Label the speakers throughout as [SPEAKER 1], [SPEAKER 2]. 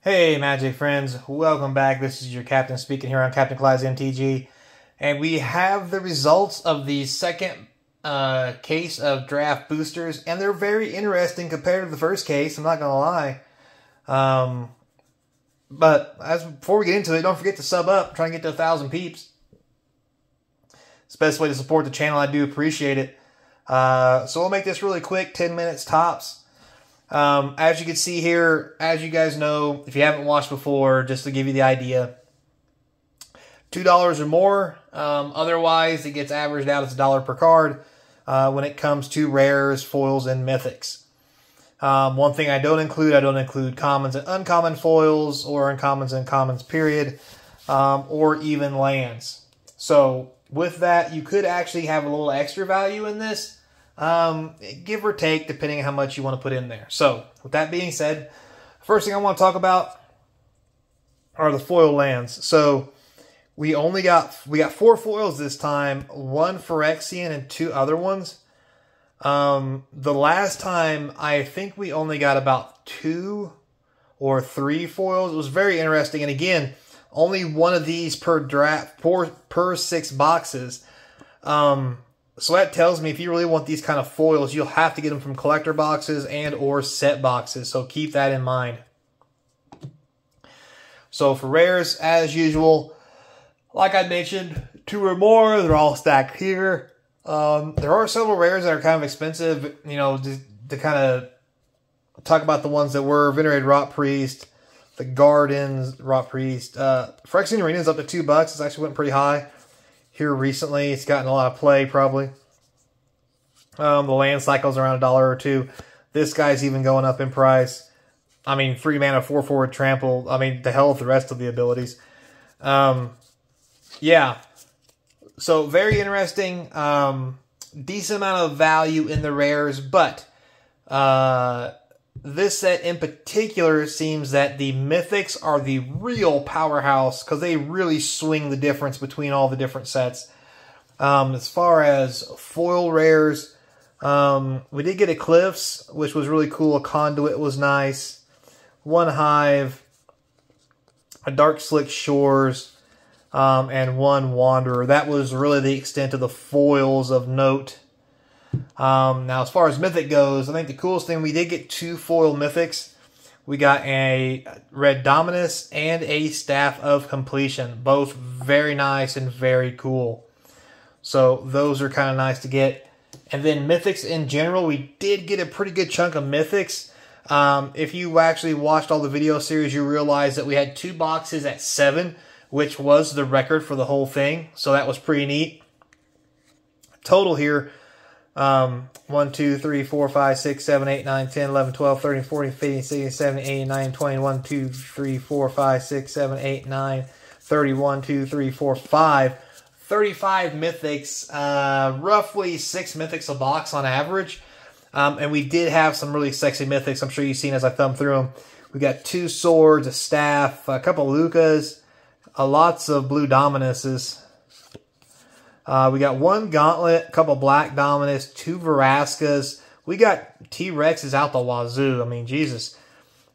[SPEAKER 1] Hey Magic friends, welcome back. This is your captain speaking here on Captain Clyde's MTG. And we have the results of the second case of draft boosters. And they're very interesting compared to the first case, I'm not going to lie. But before we get into it, don't forget to sub up. Try and get to 1,000 peeps. It's the best way to support the channel. I do appreciate it. So we'll make this really quick, 10 minutes tops. As you can see here, as you guys know, if you haven't watched before, just to give you the idea, $2 or more. Otherwise, it gets averaged out as $1 per card when it comes to rares, foils, and mythics. One thing I don't include commons and uncommon foils, or uncommons and commons, period, or even lands. So with that, you could actually have a little extra value in this. Give or take, depending on how much you want to put in there. So, with that being said, first thing I want to talk about are the foil lands. So, we got 4 foils this time, 1 Phyrexian and 2 other ones. The last time, I think we only got about 2 or 3 foils. It was very interesting, and again, only one of these per draft, per 6 boxes. So that tells me if you really want these kind of foils, you'll have to get them from collector boxes and or set boxes. So keep that in mind. So for rares, as usual, like I mentioned, 2 or more, they're all stacked here. There are several rares that are kind of expensive, you know, to kind of talk about the ones that were Venerated Rotpriest, the Gardens Rotpriest. Phyrexian Arena is up to $2. It's actually went pretty high here recently. It's gotten a lot of play, probably. The land cycle's around $1 or $2. This guy's even going up in price. I mean, 3 mana, 4/4 trample. I mean, the hell with the rest of the abilities. Yeah. So, very interesting. Decent amount of value in the rares, but this set in particular seems that the mythics are the real powerhouse because they really swing the difference between all the different sets. As far as foil rares, we did get Eclipse, which was really cool. A Conduit was nice. 1 Hive, a Dark Slick Shores, and 1 Wanderer. That was really the extent of the foils of note. Now, as far as Mythic goes, I think the coolest thing, we did get 2 foil Mythics. We got a Red Dominus and a Staff of Completion. Both very nice and very cool. So, those are kind of nice to get. And then Mythics in general, we did get a pretty good chunk of Mythics. If you actually watched all the video series, you realize that we had 2 boxes at 7, which was the record for the whole thing. So, that was pretty neat. Total here, 1, 2, 3, 4, 5, 6, 7, 8, 9, 10, 11, 12, 13, 14, 15, 16, 17, 18, 19, 20, 1, 2, 3, 4, 5, 6, 7, 8, 9, 30, 1, 2, 3, 4, 5. 35 mythics, roughly 6 mythics a box on average. And we did have some really sexy mythics. I'm sure you've seen as I thumb through them. We got 2 swords, a staff, a couple Lucas, lots of blue Dominuses. We got 1 Gauntlet, a couple Black Dominus, 2 Veraskas. We got T-Rexes out the wazoo. I mean, Jesus.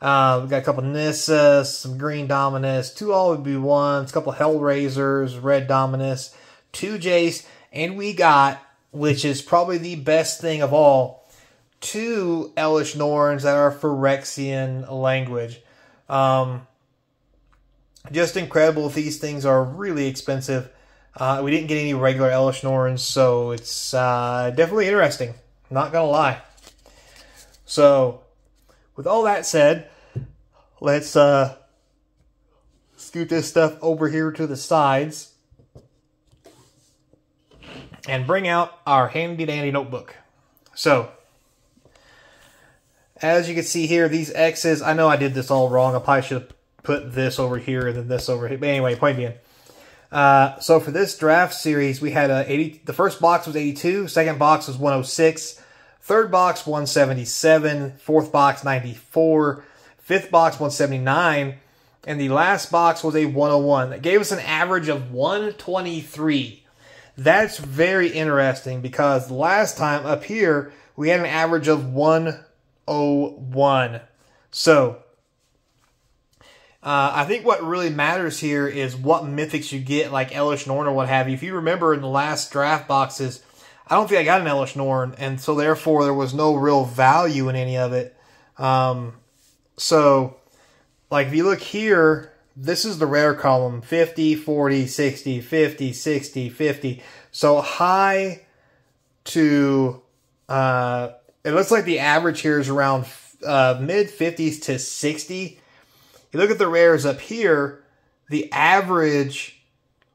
[SPEAKER 1] We got a couple Nissas, some Green Dominus, 2 All-Would-Be-Ones, a couple Hellraisers, Red Dominus, 2 Jace, and we got, which is probably the best thing of all, 2 Elesh Norns that are Phyrexian language. Just incredible. These things are really expensive. We didn't get any regular Elesh Norns, so it's definitely interesting. Not gonna lie. So, with all that said, let's scoot this stuff over here to the sides and bring out our handy-dandy notebook. So, as you can see here, these X's, I know I did this all wrong. I probably should have put this over here and then this over here. But anyway, point being. So for this draft series, we had the first box was 82, second box was 106, third box 177, fourth box 94, fifth box 179, and the last box was a 101. That gave us an average of 123. That's very interesting because last time up here, we had an average of 101. So, I think what really matters here is what mythics you get, like Elesh Norn or what have you. If you remember in the last draft boxes, I don't think I got an Elesh Norn, and so therefore there was no real value in any of it. So, like if you look here, this is the rare column, 50, 40, 60, 50, 60, 50. So high to, it looks like the average here is around mid 50s to 60. You look at the rares up here, the average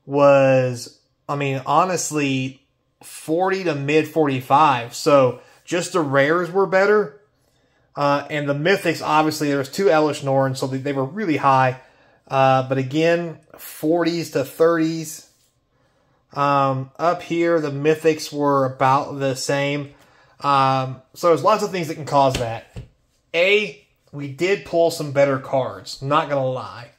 [SPEAKER 1] was, I mean, honestly, 40 to mid 45. So just the rares were better. And the mythics, obviously, there was 2 Elesh Norns, so they were really high. But again, 40s to 30s. Up here, the mythics were about the same. So there's lots of things that can cause that. A, we did pull some better cards, not going to lie.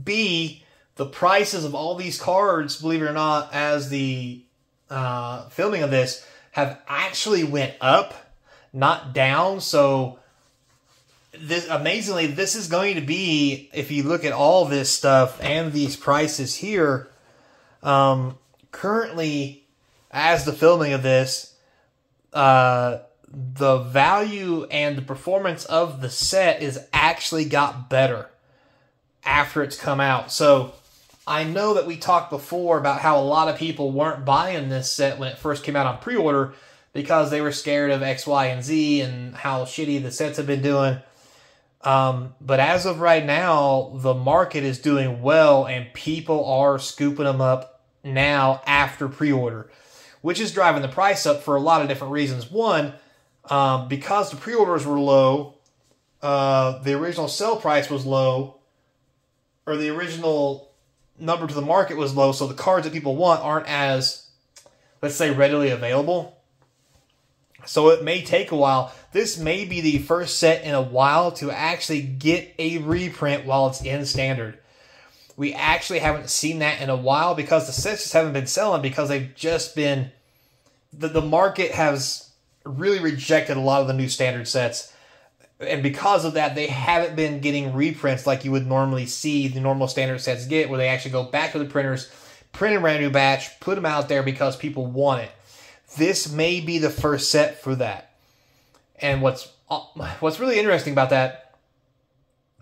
[SPEAKER 1] B, the prices of all these cards, believe it or not, as the filming of this, have actually went up, not down. So this, amazingly, this is going to be, if you look at all this stuff and these prices here, currently, as the filming of this, the value and the performance of the set is actually got better after it's come out. So I know that we talked before about how a lot of people weren't buying this set when it first came out on pre-order because they were scared of X, Y, and Z and how shitty the sets have been doing. But as of right now, the market is doing well and people are scooping them up now after pre-order, which is driving the price up for a lot of different reasons. One, because the pre-orders were low, the original sell price was low, or the original number to the market was low, so the cards that people want aren't as, let's say, readily available. So it may take a while. This may be the first set in a while to actually get a reprint while it's in standard. We actually haven't seen that in a while because the sets just haven't been selling because they've just been... The market has really rejected a lot of the new standard sets. And because of that, they haven't been getting reprints like you would normally see the normal standard sets get, where they actually go back to the printers, print a brand new batch, put them out there because people want it. This may be the first set for that. And what's really interesting about that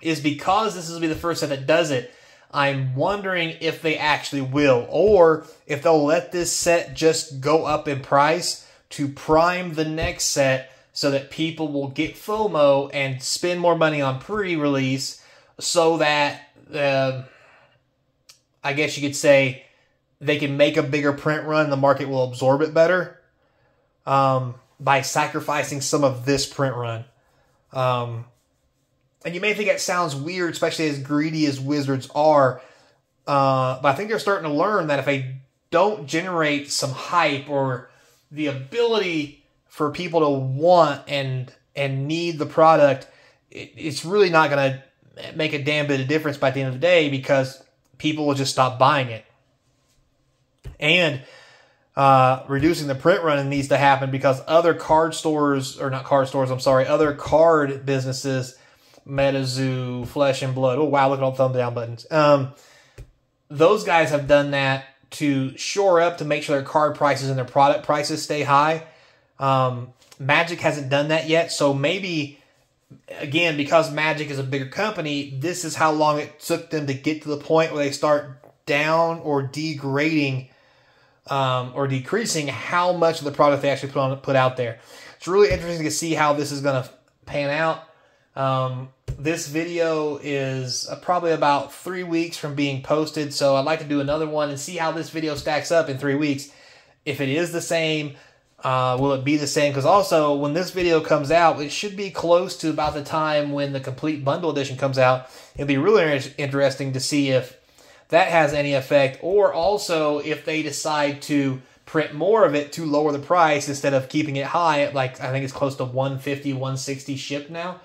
[SPEAKER 1] is because this will be the first set that does it, I'm wondering if they actually will, or if they'll let this set just go up in price to prime the next set so that people will get FOMO and spend more money on pre-release so that, I guess you could say, they can make a bigger print run, the market will absorb it better by sacrificing some of this print run. And you may think that sounds weird, especially as greedy as Wizards are, but I think they're starting to learn that if they don't generate some hype or the ability for people to want and need the product, it's really not going to make a damn bit of difference by the end of the day because people will just stop buying it. And reducing the print run needs to happen because other card stores, or not card stores, I'm sorry, other card businesses, MetaZoo, Flesh and Blood, oh wow, look at all the thumb down buttons. Those guys have done that to shore up, to make sure their card prices and their product prices stay high. Magic hasn't done that yet, so maybe, again, because Magic is a bigger company, this is how long it took them to get to the point where they start down or degrading or decreasing how much of the product they actually put out there. It's really interesting to see how this is going to pan out. This video is probably about 3 weeks from being posted, so I'd like to do another one and see how this video stacks up in 3 weeks. If it is the same, will it be the same? Because also, when this video comes out, it should be close to about the time when the complete bundle edition comes out. It'll be really interesting to see if that has any effect, or also if they decide to print more of it to lower the price instead of keeping it high at, like, I think it's close to 150, 160 shipped now,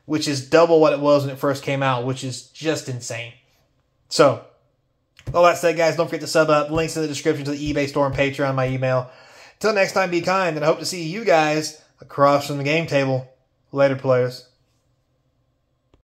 [SPEAKER 1] which is double what it was when it first came out, which is just insane. So, all that said, guys, don't forget to sub up. Links in the description to the eBay store and Patreon, my email. Until next time, be kind, and I hope to see you guys across from the game table. Later, players.